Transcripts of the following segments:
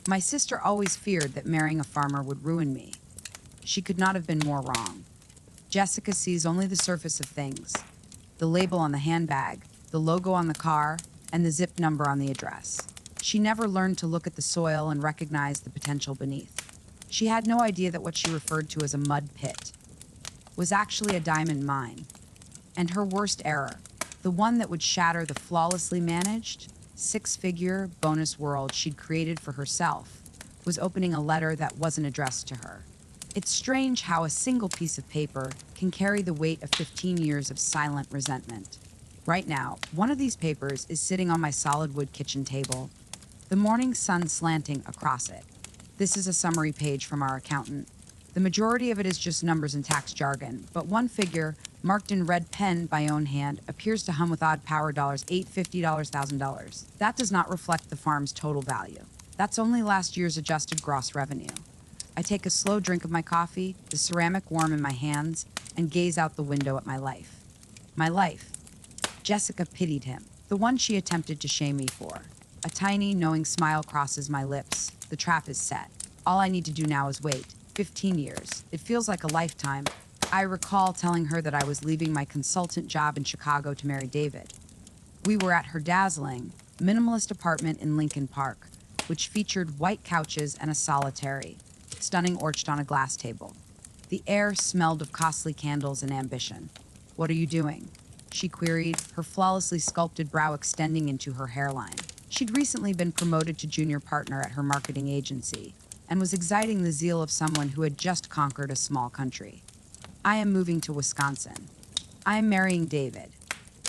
My sister always feared that marrying a farmer would ruin me. She could not have been more wrong. Jessica sees only the surface of things: the label on the handbag, the logo on the car, and the zip number on the address. She never learned to look at the soil and recognize the potential beneath. She had no idea that what she referred to as a mud pit was actually a diamond mine. And her worst error, the one that would shatter the flawlessly managed, six-figure bonus world she'd created for herself, was opening a letter that wasn't addressed to her. It's strange how a single piece of paper can carry the weight of 15 years of silent resentment. Right now, one of these papers is sitting on my solid wood kitchen table, the morning sun slanting across it. This is a summary page from our accountant. The majority of it is just numbers and tax jargon, but one figure, marked in red pen by own hand, appears to hum with odd power: $850, $1,000. That does not reflect the farm's total value. That's only last year's adjusted gross revenue. I take a slow drink of my coffee, the ceramic warm in my hands, and gaze out the window at my life. My life. Jessica pitied him, the one she attempted to shame me for. A tiny, knowing smile crosses my lips. The trap is set. All I need to do now is wait. 15 years. It feels like a lifetime. I recall telling her that I was leaving my consultant job in Chicago to marry David. We were at her dazzling, minimalist apartment in Lincoln Park, which featured white couches and a solitary, stunning orchard on a glass table. The air smelled of costly candles and ambition. "What are you doing?" she queried, her flawlessly sculpted brow extending into her hairline. She'd recently been promoted to junior partner at her marketing agency and was exciting the zeal of someone who had just conquered a small country. "I am moving to Wisconsin. I am marrying David,"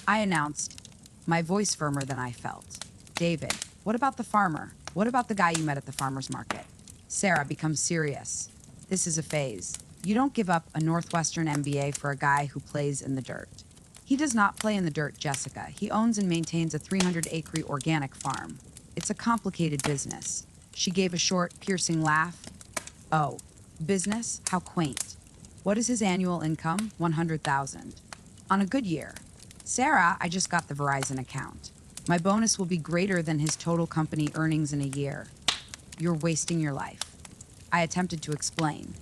I announced, my voice firmer than I felt. "David, what about the farmer? What about the guy you met at the farmer's market?" Sarah becomes serious. "This is a phase. You don't give up a Northwestern MBA for a guy who plays in the dirt." "He does not play in the dirt, Jessica. He owns and maintains a 300-acre organic farm. It's a complicated business." She gave a short, piercing laugh. "Oh, business? How quaint. What is his annual income?" "100,000. On a good year." "Sarah, I just got the Verizon account. My bonus will be greater than his total company earnings in a year." "You're wasting your life." I attempted to explain.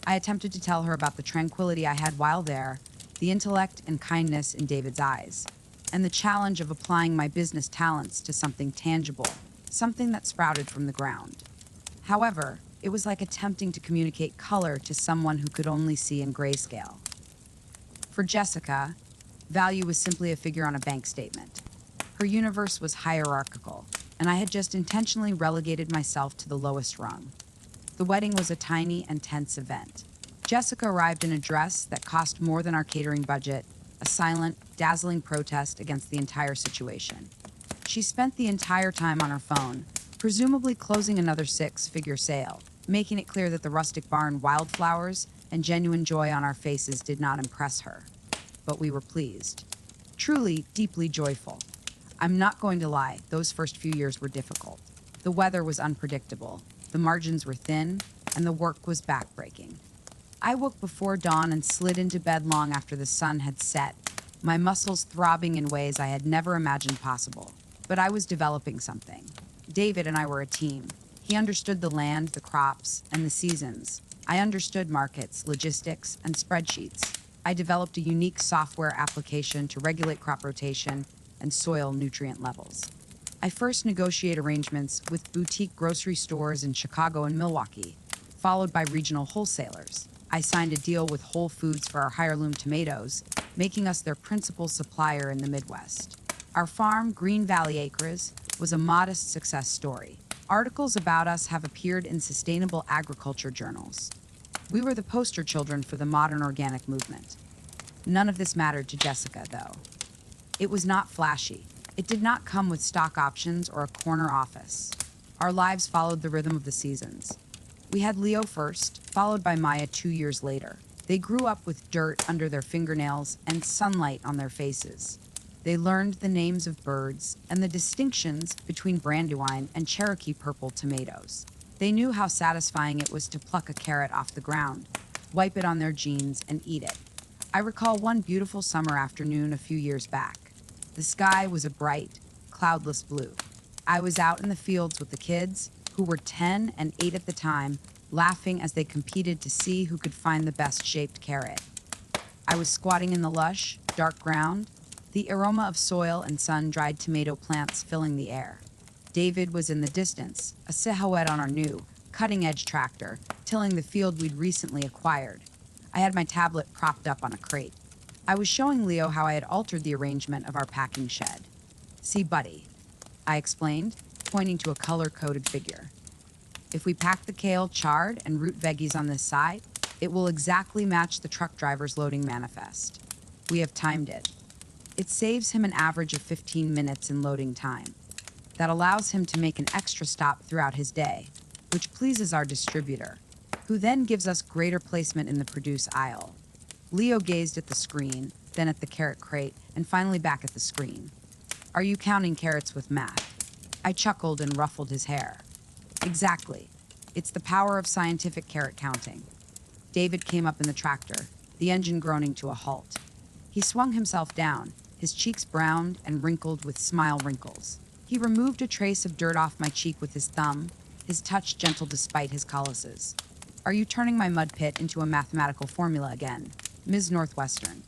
I attempted to tell her about the tranquility I had while there, the intellect and kindness in David's eyes, and the challenge of applying my business talents to something tangible, something that sprouted from the ground. However, it was like attempting to communicate color to someone who could only see in grayscale. For Jessica, value was simply a figure on a bank statement. Her universe was hierarchical, and I had just intentionally relegated myself to the lowest rung. The wedding was a tiny and tense event. Jessica arrived in a dress that cost more than our catering budget, a silent, dazzling protest against the entire situation. She spent the entire time on her phone, presumably closing another six-figure sale, making it clear that the rustic barn wildflowers and genuine joy on our faces did not impress her. But we were pleased. Truly, deeply joyful. I'm not going to lie, those first few years were difficult. The weather was unpredictable, the margins were thin, and the work was backbreaking. I woke before dawn and slid into bed long after the sun had set, my muscles throbbing in ways I had never imagined possible. But I was developing something. David and I were a team. He understood the land, the crops, and the seasons. I understood markets, logistics, and spreadsheets. I developed a unique software application to regulate crop rotation and soil nutrient levels. I first negotiate arrangements with boutique grocery stores in Chicago and Milwaukee, followed by regional wholesalers. I signed a deal with Whole Foods for our heirloom tomatoes, making us their principal supplier in the Midwest. Our farm, Green Valley Acres, was a modest success story. Articles about us have appeared in sustainable agriculture journals. We were the poster children for the modern organic movement. None of this mattered to Jessica, though. It was not flashy. It did not come with stock options or a corner office. Our lives followed the rhythm of the seasons. We had Leo first, followed by Maya 2 years later. They grew up with dirt under their fingernails and sunlight on their faces. They learned the names of birds and the distinctions between Brandywine and Cherokee purple tomatoes. They knew how satisfying it was to pluck a carrot off the ground, wipe it on their jeans, and eat it. I recall one beautiful summer afternoon a few years back. The sky was a bright, cloudless blue. I was out in the fields with the kids, who were 10 and 8 at the time, laughing as they competed to see who could find the best shaped carrot. I was squatting in the lush, dark ground, the aroma of soil and sun-dried tomato plants filling the air. David was in the distance, a silhouette on our new, cutting-edge tractor, tilling the field we'd recently acquired. I had my tablet propped up on a crate. I was showing Leo how I had altered the arrangement of our packing shed. "See, buddy," I explained, pointing to a color-coded figure. "If we pack the kale, chard, and root veggies on this side, it will exactly match the truck driver's loading manifest. We have timed it. It saves him an average of 15 minutes in loading time. That allows him to make an extra stop throughout his day, which pleases our distributor, who then gives us greater placement in the produce aisle." Leo gazed at the screen, then at the carrot crate, and finally back at the screen. "Are you counting carrots with math?" I chuckled and ruffled his hair. "Exactly. It's the power of scientific carrot counting." David came up in the tractor, the engine groaning to a halt. He swung himself down, his cheeks browned and wrinkled with smile wrinkles. He removed a trace of dirt off my cheek with his thumb, his touch gentle despite his calluses. "Are you turning my mud pit into a mathematical formula again, Ms. Northwestern?"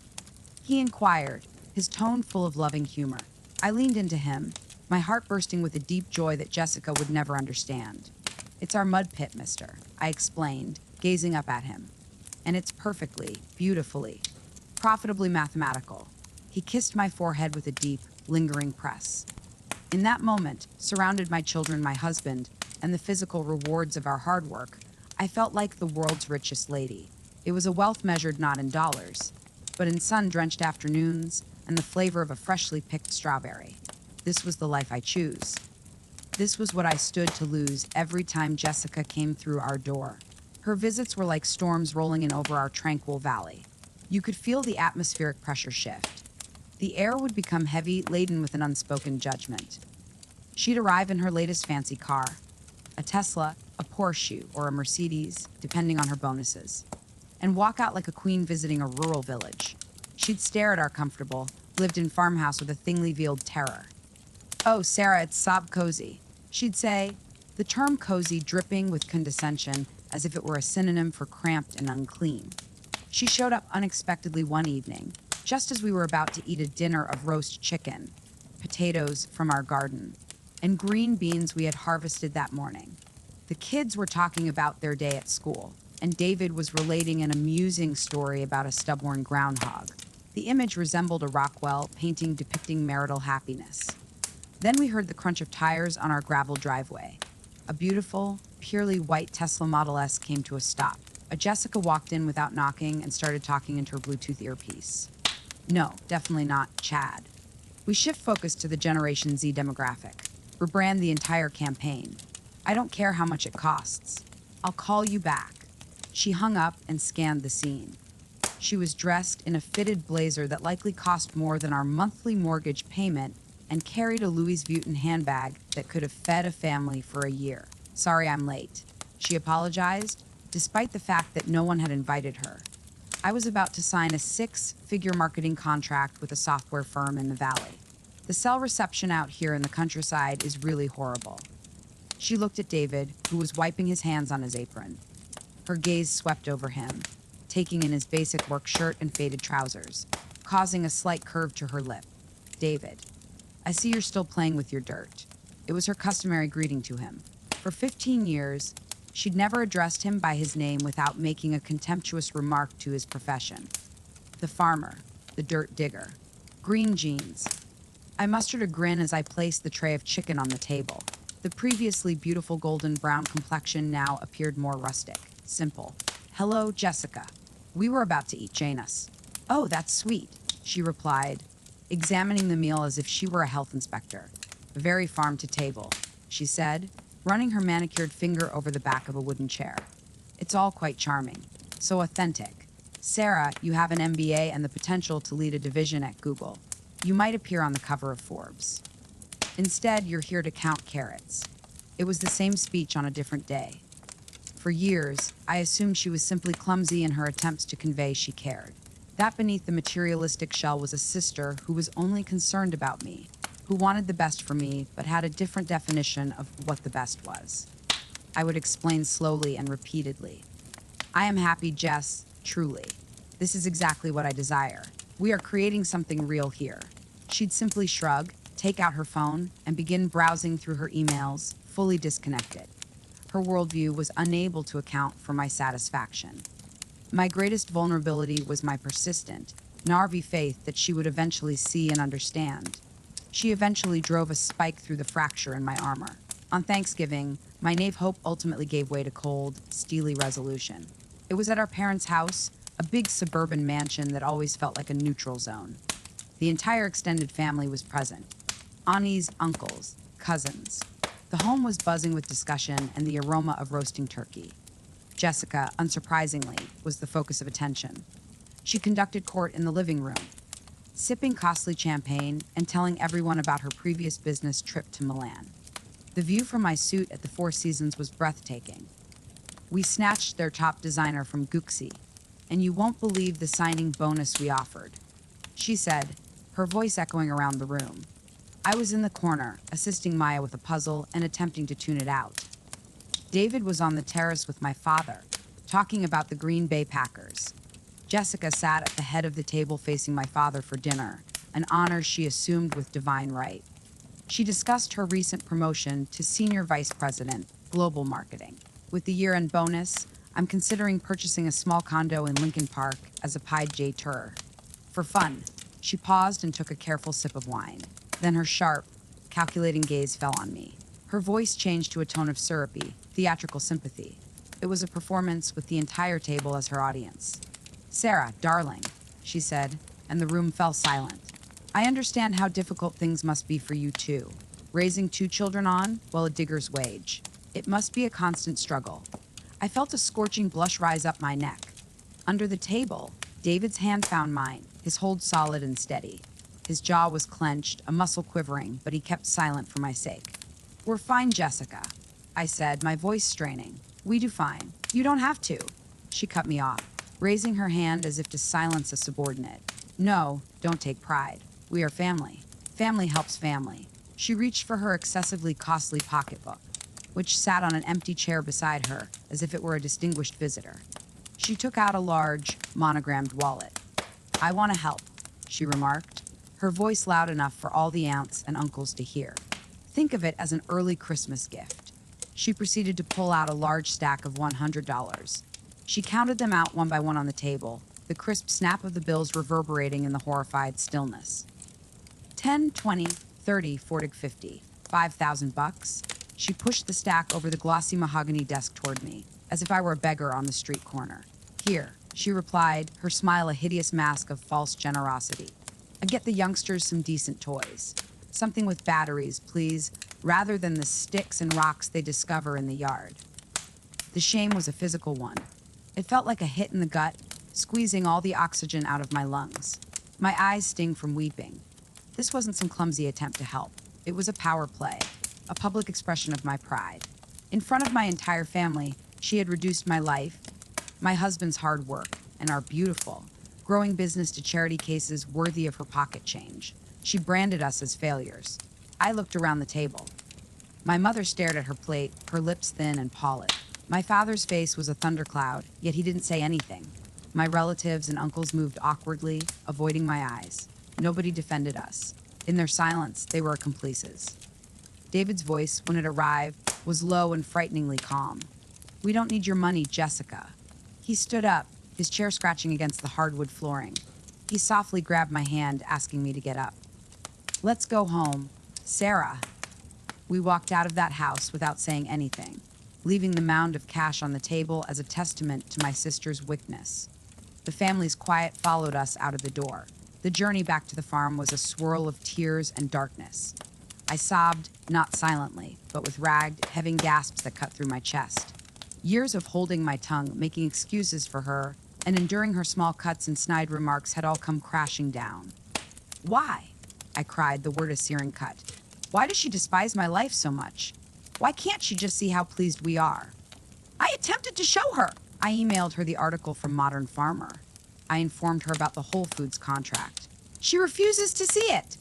he inquired, his tone full of loving humor. I leaned into him, my heart bursting with a deep joy that Jessica would never understand. "It's our mud pit, mister," I explained, gazing up at him. "And it's perfectly, beautifully, profitably mathematical." He kissed my forehead with a deep, lingering press. In that moment, surrounded my children, my husband, and the physical rewards of our hard work, I felt like the world's richest lady. It was a wealth measured not in dollars, but in sun-drenched afternoons and the flavor of a freshly picked strawberry. This was the life I choose. This was what I stood to lose every time Jessica came through our door. Her visits were like storms rolling in over our tranquil valley. You could feel the atmospheric pressure shift. The air would become heavy, laden with an unspoken judgment. She'd arrive in her latest fancy car, a Tesla, a Porsche, or a Mercedes, depending on her bonuses, and walk out like a queen visiting a rural village. She'd stare at our comfortable, lived-in farmhouse with a thinly veiled terror. "Oh, Sarah, it's sob cozy," she'd say, the term cozy dripping with condescension as if it were a synonym for cramped and unclean. She showed up unexpectedly one evening, just as we were about to eat a dinner of roast chicken, potatoes from our garden, and green beans we had harvested that morning. The kids were talking about their day at school, and David was relating an amusing story about a stubborn groundhog. The image resembled a Rockwell painting depicting marital happiness. Then we heard the crunch of tires on our gravel driveway. A beautiful, purely white Tesla Model S came to a stop. Jessica walked in without knocking and started talking into her Bluetooth earpiece. "No, definitely not Chad. We shift focus to the Generation Z demographic. Rebrand the entire campaign. I don't care how much it costs. I'll call you back." She hung up and scanned the scene. She was dressed in a fitted blazer that likely cost more than our monthly mortgage payment and carried a Louis Vuitton handbag that could have fed a family for a year. "Sorry I'm late," she apologized, despite the fact that no one had invited her. I was about to sign a 6-figure marketing contract with a software firm in the valley. The cell reception out here in the countryside is really horrible. She looked at David, who was wiping his hands on his apron. Her gaze swept over him, taking in his basic work shirt and faded trousers, causing a slight curve to her lip. "David, I see you're still playing with your dirt." It was her customary greeting to him. For 15 years, she'd never addressed him by his name without making a contemptuous remark to his profession. The farmer, the dirt digger, green jeans. I mustered a grin as I placed the tray of chicken on the table. The previously beautiful golden brown complexion now appeared more rustic, simple. "Hello, Jessica. We were about to eat Janus." "Oh, that's sweet," she replied, examining the meal as if she were a health inspector. "Very farm to table," she said, running her manicured finger over the back of a wooden chair. "It's all quite charming. So authentic. Sarah, you have an MBA and the potential to lead a division at Google. You might appear on the cover of Forbes. Instead, you're here to count carrots." It was the same speech on a different day. For years, I assumed she was simply clumsy in her attempts to convey she cared. That beneath the materialistic shell was a sister who was only concerned about me, who wanted the best for me, but had a different definition of what the best was. I would explain slowly and repeatedly. I am happy, Jess, truly. This is exactly what I desire. We are creating something real here. She'd simply shrug, take out her phone, and begin browsing through her emails, fully disconnected. Her worldview was unable to account for my satisfaction. My greatest vulnerability was my persistent, Narvi faith that she would eventually see and understand. She eventually drove a spike through the fracture in my armor. On Thanksgiving, my naive hope ultimately gave way to cold, steely resolution. It was at our parents' house, a big suburban mansion that always felt like a neutral zone. The entire extended family was present. Aunties, uncles, cousins. The home was buzzing with discussion and the aroma of roasting turkey. Jessica, unsurprisingly, was the focus of attention. She conducted court in the living room, sipping costly champagne and telling everyone about her previous business trip to Milan. The view from my suite at the Four Seasons was breathtaking. We snatched their top designer from Gucci, and you won't believe the signing bonus we offered. She said, her voice echoing around the room. I was in the corner, assisting Maya with a puzzle and attempting to tune it out. David was on the terrace with my father, talking about the Green Bay Packers. Jessica sat at the head of the table facing my father for dinner, an honor she assumed with divine right. She discussed her recent promotion to Senior Vice President, Global Marketing. With the year-end bonus, I'm considering purchasing a small condo in Lincoln Park as a pied J tour. For fun, she paused and took a careful sip of wine. Then her sharp, calculating gaze fell on me. Her voice changed to a tone of syrupy, theatrical sympathy. It was a performance with the entire table as her audience. Sarah, darling, she said, and the room fell silent. I understand how difficult things must be for you too. Raising two children on, well, a digger's wage. It must be a constant struggle. I felt a scorching blush rise up my neck. Under the table, David's hand found mine, his hold solid and steady. His jaw was clenched, a muscle quivering, but he kept silent for my sake. We're fine, Jessica, I said, my voice straining. We do fine. You don't have to. She cut me off, raising her hand as if to silence a subordinate. No, don't take pride. We are family. Family helps family. She reached for her excessively costly pocketbook, which sat on an empty chair beside her, as if it were a distinguished visitor. She took out a large, monogrammed wallet. I want to help, she remarked, her voice loud enough for all the aunts and uncles to hear. Think of it as an early Christmas gift. She proceeded to pull out a large stack of $100. She counted them out one by one on the table, the crisp snap of the bills reverberating in the horrified stillness. 10, 20, 30, 40, 50, $5,000. She pushed the stack over the glossy mahogany desk toward me, as if I were a beggar on the street corner. Here, she replied, her smile a hideous mask of false generosity. I get the youngsters some decent toys. Something with batteries, please, rather than the sticks and rocks they discover in the yard. The shame was a physical one. It felt like a hit in the gut, squeezing all the oxygen out of my lungs. My eyes sting from weeping. This wasn't some clumsy attempt to help. It was a power play, a public expression of my pride. In front of my entire family, she had reduced my life, my husband's hard work, and our beautiful, growing business to charity cases worthy of her pocket change. She branded us as failures. I looked around the table. My mother stared at her plate, her lips thin and pallid. My father's face was a thundercloud, yet he didn't say anything. My relatives and uncles moved awkwardly, avoiding my eyes. Nobody defended us. In their silence, they were accomplices. David's voice, when it arrived, was low and frighteningly calm. We don't need your money, Jessica. He stood up, his chair scratching against the hardwood flooring. He softly grabbed my hand, asking me to get up. Let's go home. Sarah. We walked out of that house without saying anything, leaving the mound of cash on the table as a testament to my sister's weakness. The family's quiet followed us out of the door. The journey back to the farm was a swirl of tears and darkness. I sobbed, not silently, but with ragged, heavy gasps that cut through my chest. Years of holding my tongue, making excuses for her, and enduring her small cuts and snide remarks had all come crashing down. Why? I cried, the word a searing cut. Why does she despise my life so much? Why can't she just see how pleased we are? I attempted to show her. I emailed her the article from Modern Farmer. I informed her about the Whole Foods contract. She refuses to see it.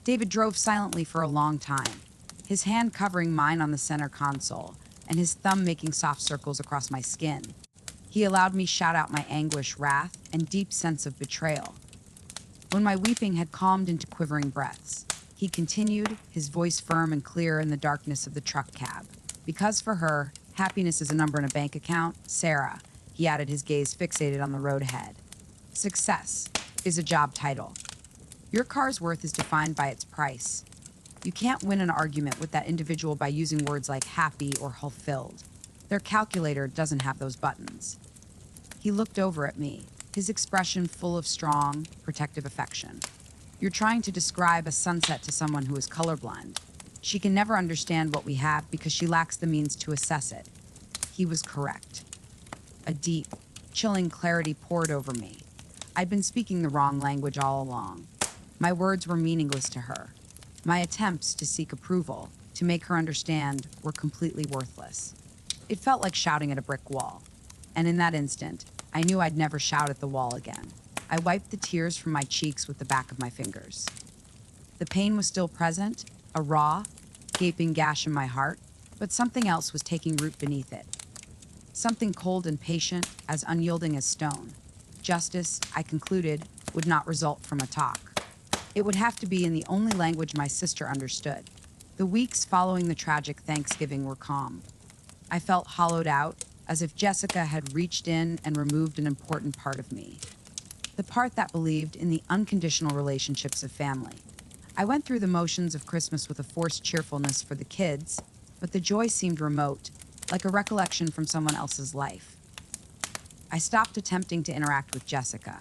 David drove silently for a long time, his hand covering mine on the center console, and his thumb making soft circles across my skin. He allowed me shout out my anguish, wrath, and deep sense of betrayal. When my weeping had calmed into quivering breaths, he continued, his voice firm and clear in the darkness of the truck cab. Because for her, happiness is a number in a bank account, Sarah, he added, his gaze fixated on the road ahead. Success is a job title. Your car's worth is defined by its price. You can't win an argument with that individual by using words like happy or fulfilled. Their calculator doesn't have those buttons. He looked over at me, his expression full of strong, protective affection. You're trying to describe a sunset to someone who is colorblind. She can never understand what we have because she lacks the means to assess it. He was correct. A deep, chilling clarity poured over me. I'd been speaking the wrong language all along. My words were meaningless to her. My attempts to seek approval, to make her understand, were completely worthless. It felt like shouting at a brick wall. And in that instant, I knew I'd never shout at the wall again. I wiped the tears from my cheeks with the back of my fingers. The pain was still present, a raw, gaping gash in my heart, but something else was taking root beneath it. Something cold and patient, as unyielding as stone. Justice, I concluded, would not result from a talk. It would have to be in the only language my sister understood. The weeks following the tragic Thanksgiving were calm. I felt hollowed out, as if Jessica had reached in and removed an important part of me. The part that believed in the unconditional relationships of family. I went through the motions of Christmas with a forced cheerfulness for the kids, but the joy seemed remote, like a recollection from someone else's life. I stopped attempting to interact with Jessica.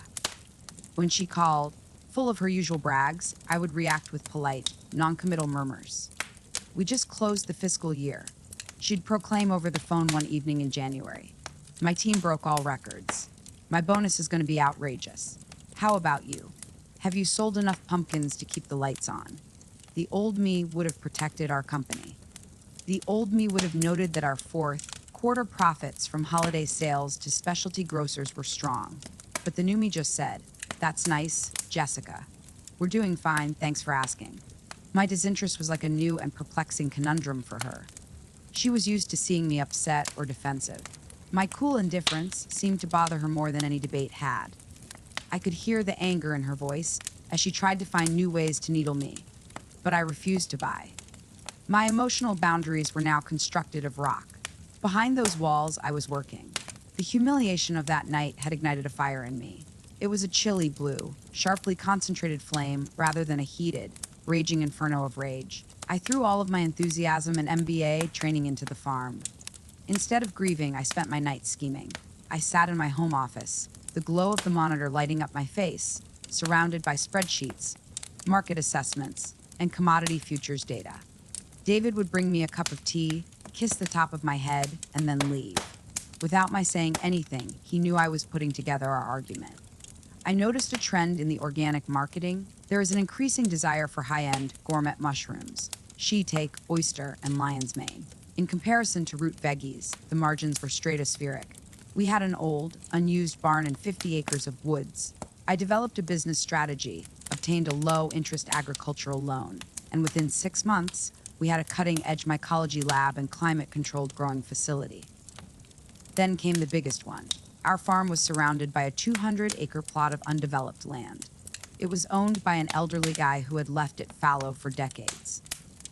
When she called, full of her usual brags, I would react with polite, non-committal murmurs. We just closed the fiscal year. She'd proclaim over the phone one evening in January. My team broke all records. My bonus is going to be outrageous. How about you? Have you sold enough pumpkins to keep the lights on? The old me would have protected our company. The old me would have noted that our fourth quarter profits from holiday sales to specialty grocers were strong. But the new me just said, "That's nice, Jessica. We're doing fine, thanks for asking." My disinterest was like a new and perplexing conundrum for her. She was used to seeing me upset or defensive. My cool indifference seemed to bother her more than any debate had. I could hear the anger in her voice as she tried to find new ways to needle me, but I refused to buy. My emotional boundaries were now constructed of rock. Behind those walls, I was working. The humiliation of that night had ignited a fire in me. It was a chilly blue, sharply concentrated flame rather than a heated, raging inferno of rage. I threw all of my enthusiasm and MBA training into the farm. Instead of grieving, I spent my night scheming. I sat in my home office, the glow of the monitor lighting up my face, surrounded by spreadsheets, market assessments, and commodity futures data. David would bring me a cup of tea, kiss the top of my head, and then leave. Without my saying anything, he knew I was putting together our argument. I noticed a trend in the organic marketing. There is an increasing desire for high-end gourmet mushrooms, shiitake, oyster, and lion's mane. In comparison to root veggies, the margins were stratospheric. We had an old, unused barn and 50 acres of woods. I developed a business strategy, obtained a low-interest agricultural loan, and within 6 months, we had a cutting-edge mycology lab and climate-controlled growing facility. Then came the biggest one. Our farm was surrounded by a 200-acre plot of undeveloped land. It was owned by an elderly guy who had left it fallow for decades.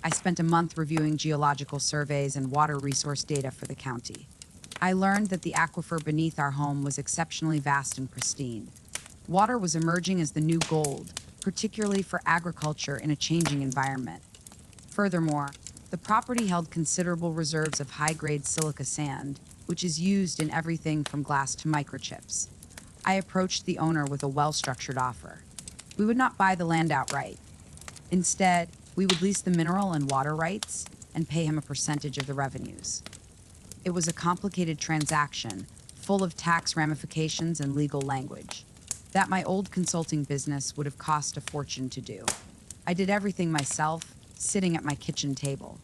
I spent a month reviewing geological surveys and water resource data for the county. I learned that the aquifer beneath our home was exceptionally vast and pristine. Water was emerging as the new gold, particularly for agriculture in a changing environment. Furthermore, the property held considerable reserves of high-grade silica sand, which is used in everything from glass to microchips. I approached the owner with a well-structured offer. We would not buy the land outright. Instead, we would lease the mineral and water rights and pay him a percentage of the revenues. It was a complicated transaction, full of tax ramifications and legal language, that my old consulting business would have cost a fortune to do. I did everything myself, sitting at my kitchen table.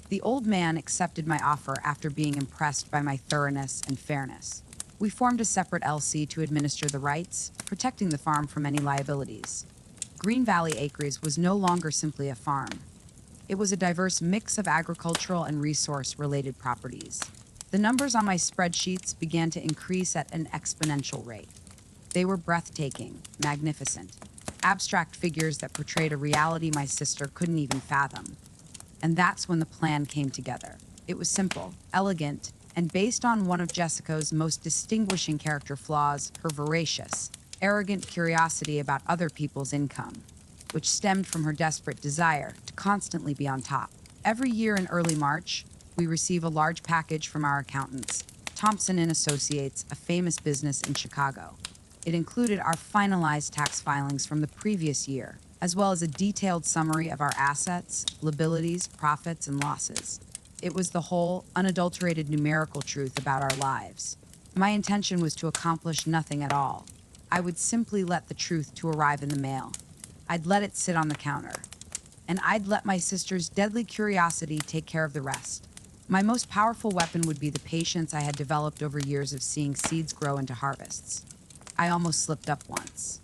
The old man accepted my offer after being impressed by my thoroughness and fairness. We formed a separate LC to administer the rights, protecting the farm from any liabilities. Green Valley Acres was no longer simply a farm. It was a diverse mix of agricultural and resource-related properties. The numbers on my spreadsheets began to increase at an exponential rate. They were breathtaking, magnificent, abstract figures that portrayed a reality my sister couldn't even fathom. And that's when the plan came together. It was simple, elegant, and based on one of Jessica's most distinguishing character flaws, her voracious, arrogant curiosity about other people's income, which stemmed from her desperate desire to constantly be on top. Every year in early March, we receive a large package from our accountants, Thompson and Associates, a famous business in Chicago. It included our finalized tax filings from the previous year, as well as a detailed summary of our assets, liabilities, profits, and losses. It was the whole, unadulterated numerical truth about our lives. My intention was to accomplish nothing at all. I would simply let the truth to arrive in the mail. I'd let it sit on the counter. And I'd let my sister's deadly curiosity take care of the rest. My most powerful weapon would be the patience I had developed over years of seeing seeds grow into harvests. I almost slipped up once.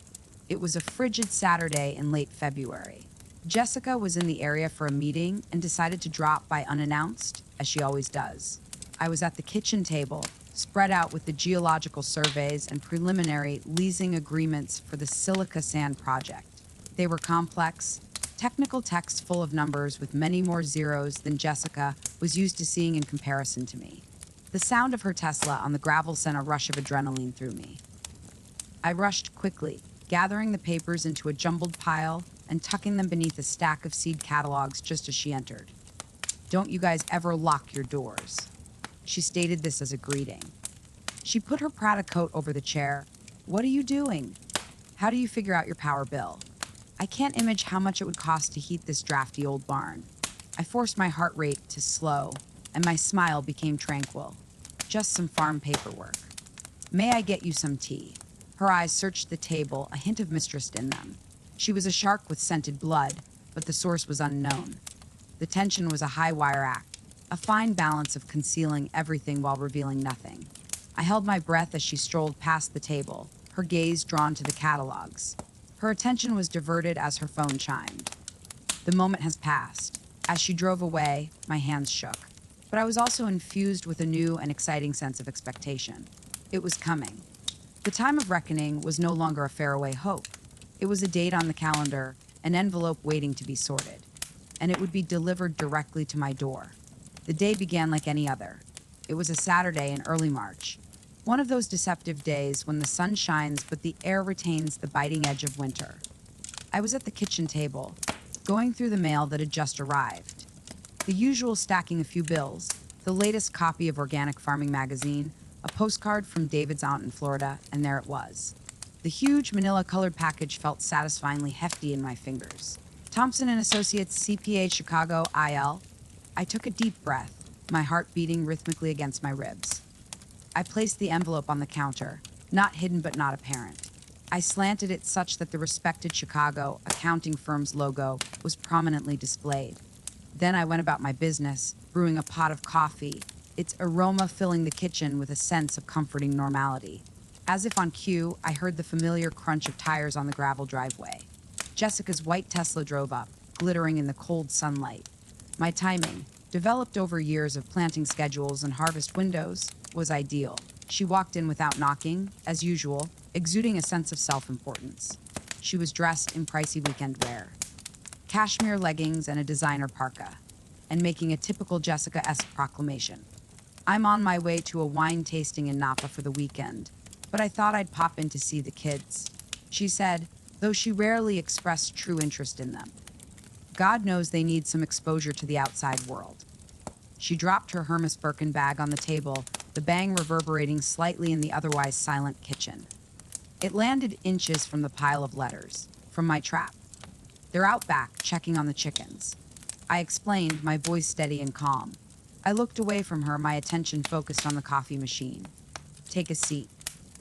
It was a frigid Saturday in late February. Jessica was in the area for a meeting and decided to drop by unannounced, as she always does. I was at the kitchen table, spread out with the geological surveys and preliminary leasing agreements for the silica sand project. They were complex, technical text full of numbers with many more zeros than Jessica was used to seeing in comparison to me. The sound of her Tesla on the gravel sent a rush of adrenaline through me. I rushed quickly, gathering the papers into a jumbled pile and tucking them beneath a stack of seed catalogs just as she entered. "Don't you guys ever lock your doors." She stated this as a greeting. She put her Prada coat over the chair. "What are you doing? How do you figure out your power bill?" I can't imagine how much it would cost to heat this drafty old barn. I forced my heart rate to slow, and my smile became tranquil. "Just some farm paperwork. May I get you some tea?" Her eyes searched the table, a hint of mistrust in them. She was a shark with scented blood, but the source was unknown. The tension was a high-wire act, a fine balance of concealing everything while revealing nothing. I held my breath as she strolled past the table, her gaze drawn to the catalogs. Her attention was diverted as her phone chimed. The moment has passed. As she drove away, my hands shook. But I was also infused with a new and exciting sense of expectation. It was coming. The time of reckoning was no longer a faraway hope. It was a date on the calendar, an envelope waiting to be sorted. And it would be delivered directly to my door. The day began like any other. It was a Saturday in early March. One of those deceptive days when the sun shines but the air retains the biting edge of winter. I was at the kitchen table, going through the mail that had just arrived. The usual stacking a few bills, the latest copy of Organic Farming magazine, a postcard from David's aunt in Florida, and there it was. The huge manila-colored package felt satisfyingly hefty in my fingers. Thompson and Associates CPA Chicago IL. I took a deep breath, my heart beating rhythmically against my ribs. I placed the envelope on the counter, not hidden but not apparent. I slanted it such that the respected Chicago accounting firm's logo was prominently displayed. Then I went about my business, brewing a pot of coffee, its aroma filling the kitchen with a sense of comforting normality. As if on cue, I heard the familiar crunch of tires on the gravel driveway. Jessica's white Tesla drove up, glittering in the cold sunlight. My timing, developed over years of planting schedules and harvest windows, was ideal. She walked in without knocking, as usual, exuding a sense of self-importance. She was dressed in pricey weekend wear, cashmere leggings and a designer parka, and making a typical Jessica-esque proclamation. "I'm on my way to a wine tasting in Napa for the weekend, but I thought I'd pop in to see the kids," she said, though she rarely expressed true interest in them. God knows they need some exposure to the outside world. She dropped her Hermes Birkin bag on the table, the bang reverberating slightly in the otherwise silent kitchen. It landed inches from the pile of letters, from my trap. "They're out back, checking on the chickens," I explained, my voice steady and calm. I looked away from her, my attention focused on the coffee machine. "Take a seat.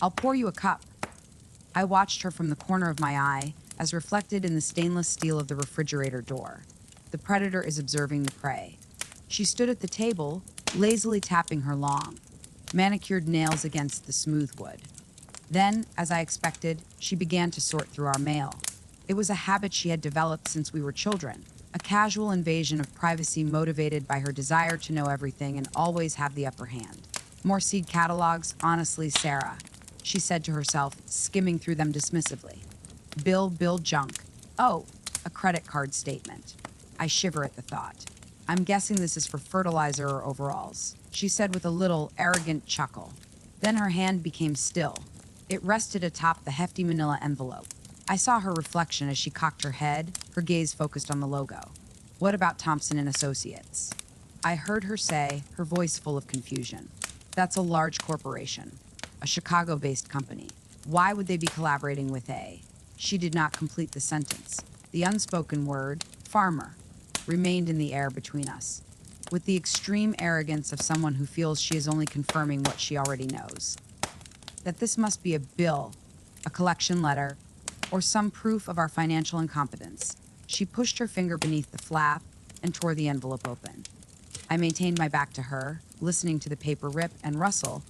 I'll pour you a cup." I watched her from the corner of my eye, as reflected in the stainless steel of the refrigerator door. The predator is observing the prey. She stood at the table, lazily tapping her long, manicured nails against the smooth wood. Then, as I expected, she began to sort through our mail. It was a habit she had developed since we were children, a casual invasion of privacy motivated by her desire to know everything and always have the upper hand. More seed catalogs, honestly, Sarah, she said to herself, skimming through them dismissively. Bill junk. Oh, a credit card statement. I shiver at the thought. I'm guessing this is for fertilizer or overalls, she said with a little arrogant chuckle. Then her hand became still. It rested atop the hefty manila envelope. I saw her reflection as she cocked her head, her gaze focused on the logo. What about Thompson and Associates? I heard her say, her voice full of confusion. That's a large corporation, a Chicago-based company. Why would they be collaborating with a... She did not complete the sentence. The unspoken word, farmer, remained in the air between us, with the extreme arrogance of someone who feels she is only confirming what she already knows. That this must be a bill, a collection letter, or some proof of our financial incompetence. She pushed her finger beneath the flap and tore the envelope open. I maintained my back to her, listening to the paper rip and rustle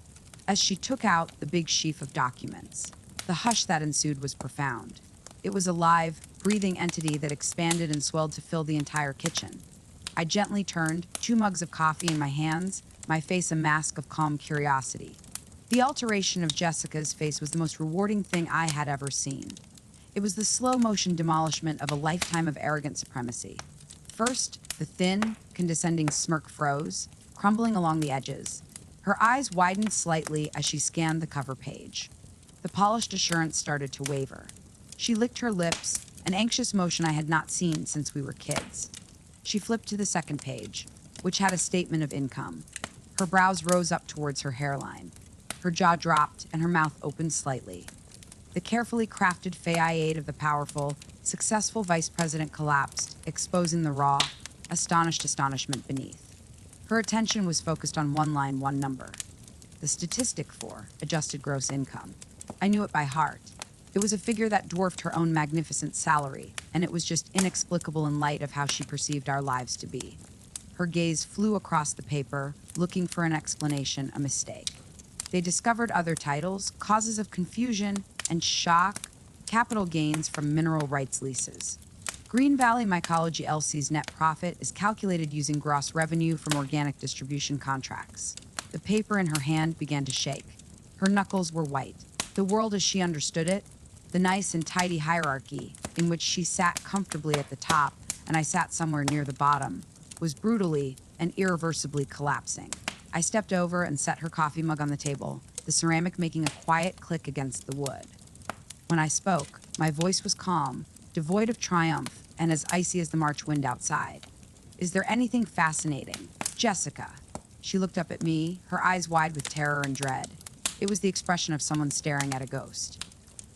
as she took out the big sheaf of documents. The hush that ensued was profound. It was a live, breathing entity that expanded and swelled to fill the entire kitchen. I gently turned, 2 mugs of coffee in my hands, my face a mask of calm curiosity. The alteration of Jessica's face was the most rewarding thing I had ever seen. It was the slow-motion demolishment of a lifetime of arrogant supremacy. First, the thin, condescending smirk froze, crumbling along the edges. Her eyes widened slightly as she scanned the cover page. The polished assurance started to waver. She licked her lips, an anxious motion I had not seen since we were kids. She flipped to the second page, which had a statement of income. Her brows rose up towards her hairline. Her jaw dropped and her mouth opened slightly. The carefully crafted facade of the powerful, successful vice president collapsed, exposing the raw, astonished astonishment beneath. Her attention was focused on one line, one number. The statistic for adjusted gross income. I knew it by heart. It was a figure that dwarfed her own magnificent salary, and it was just inexplicable in light of how she perceived our lives to be. Her gaze flew across the paper, looking for an explanation, a mistake. They discovered other titles, causes of confusion and shock, capital gains from mineral rights leases. Green Valley Mycology LC's net profit is calculated using gross revenue from organic distribution contracts. The paper in her hand began to shake. Her knuckles were white. The world as she understood it, the nice and tidy hierarchy in which she sat comfortably at the top and I sat somewhere near the bottom, was brutally and irreversibly collapsing. I stepped over and set her coffee mug on the table, the ceramic making a quiet click against the wood. When I spoke, my voice was calm, devoid of triumph, and as icy as the March wind outside. Is there anything fascinating? Jessica. She looked up at me, her eyes wide with terror and dread. It was the expression of someone staring at a ghost.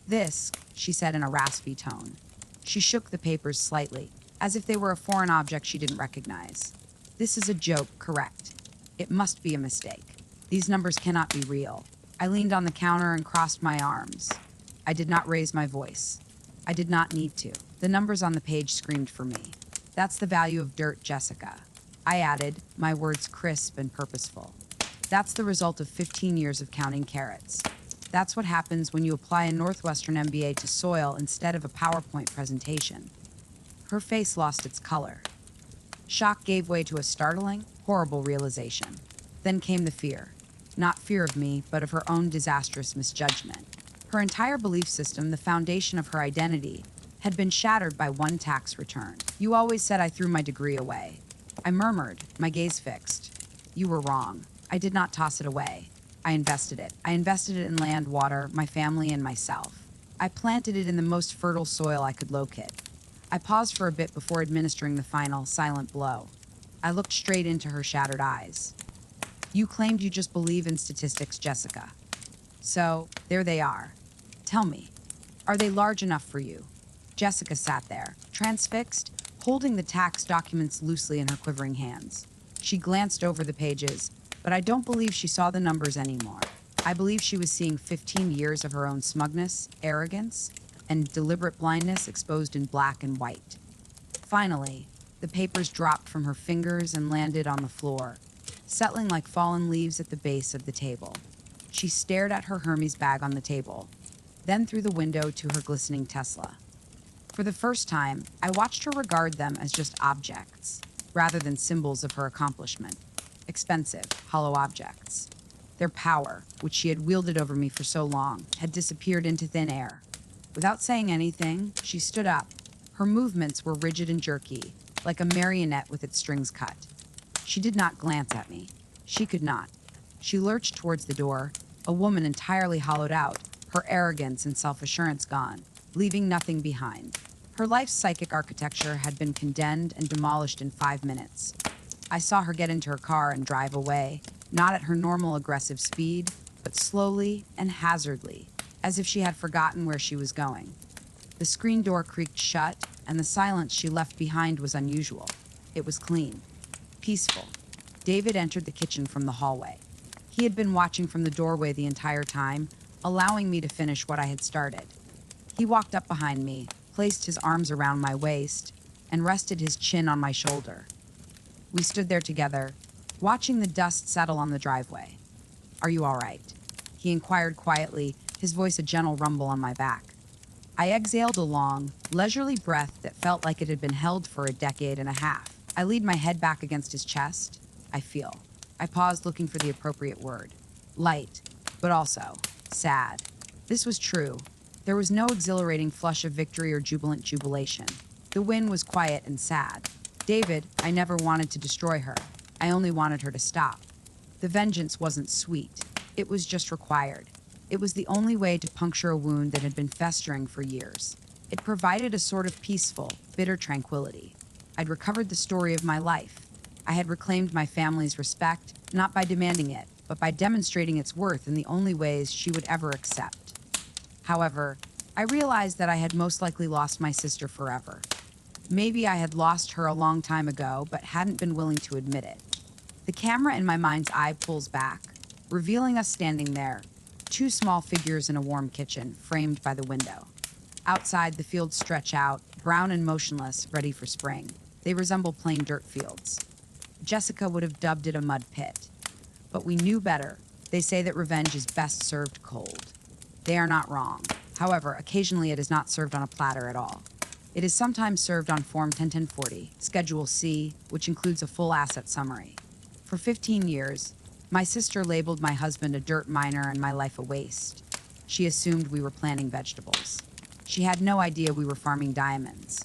This, she said in a raspy tone. She shook the papers slightly, as if they were a foreign object she didn't recognize. This is a joke, correct? It must be a mistake. These numbers cannot be real. I leaned on the counter and crossed my arms. I did not raise my voice. I did not need to. The numbers on the page screamed for me. That's the value of dirt, Jessica. I added, my words crisp and purposeful. That's the result of 15 years of counting carrots. That's what happens when you apply a Northwestern MBA to soil instead of a PowerPoint presentation. Her face lost its color. Shock gave way to a startling, horrible realization. Then came the fear. Not fear of me, but of her own disastrous misjudgment. Her entire belief system, the foundation of her identity, had been shattered by one tax return. You always said I threw my degree away. I murmured, my gaze fixed. You were wrong. I did not toss it away. I invested it. I invested it in land, water, my family, and myself. I planted it in the most fertile soil I could locate. I paused for a bit before administering the final, silent blow. I looked straight into her shattered eyes. You claimed you just believe in statistics, Jessica. So, there they are. Tell me, are they large enough for you? Jessica sat there, transfixed, holding the tax documents loosely in her quivering hands. She glanced over the pages, but I don't believe she saw the numbers anymore. I believe she was seeing 15 years of her own smugness, arrogance, and deliberate blindness exposed in black and white. Finally, the papers dropped from her fingers and landed on the floor, settling like fallen leaves at the base of the table. She stared at her Hermes bag on the table, then through the window to her glistening Tesla. For the first time, I watched her regard them as just objects, rather than symbols of her accomplishment. Expensive, hollow objects. Their power, which she had wielded over me for so long, had disappeared into thin air. Without saying anything, she stood up. Her movements were rigid and jerky, like a marionette with its strings cut. She did not glance at me. She could not. She lurched towards the door, a woman entirely hollowed out, her arrogance and self-assurance gone, leaving nothing behind. Her life's psychic architecture had been condemned and demolished in 5 minutes. I saw her get into her car and drive away, not at her normal aggressive speed, but slowly and hazardly, as if she had forgotten where she was going. The screen door creaked shut, and the silence she left behind was unusual. It was clean, peaceful. David entered the kitchen from the hallway. He had been watching from the doorway the entire time, allowing me to finish what I had started. He walked up behind me, placed his arms around my waist, and rested his chin on my shoulder. We stood there together, watching the dust settle on the driveway. "Are you all right?" he inquired quietly, his voice a gentle rumble on my back. I exhaled a long, leisurely breath that felt like it had been held for a decade and a half. I leaned my head back against his chest. I paused, looking for the appropriate word. Light, but also sad. This was true. There was no exhilarating flush of victory or jubilant jubilation. The win was quiet and sad. David, I never wanted to destroy her. I only wanted her to stop. The vengeance wasn't sweet. It was just required. It was the only way to puncture a wound that had been festering for years. It provided a sort of peaceful, bitter tranquility. I'd recovered the story of my life. I had reclaimed my family's respect, not by demanding it, but by demonstrating its worth in the only ways she would ever accept. However, I realized that I had most likely lost my sister forever. Maybe I had lost her a long time ago, but hadn't been willing to admit it. The camera in my mind's eye pulls back, revealing us standing there, 2 small figures in a warm kitchen, framed by the window. Outside, the fields stretch out, brown and motionless, ready for spring. They resemble plain dirt fields. Jessica would have dubbed it a mud pit. But we knew better. They say that revenge is best served cold. They are not wrong. However, occasionally it is not served on a platter at all. It is sometimes served on Form 101040, Schedule C, which includes a full asset summary. For 15 years, my sister labeled my husband a dirt miner and my life a waste. She assumed we were planting vegetables. She had no idea we were farming diamonds.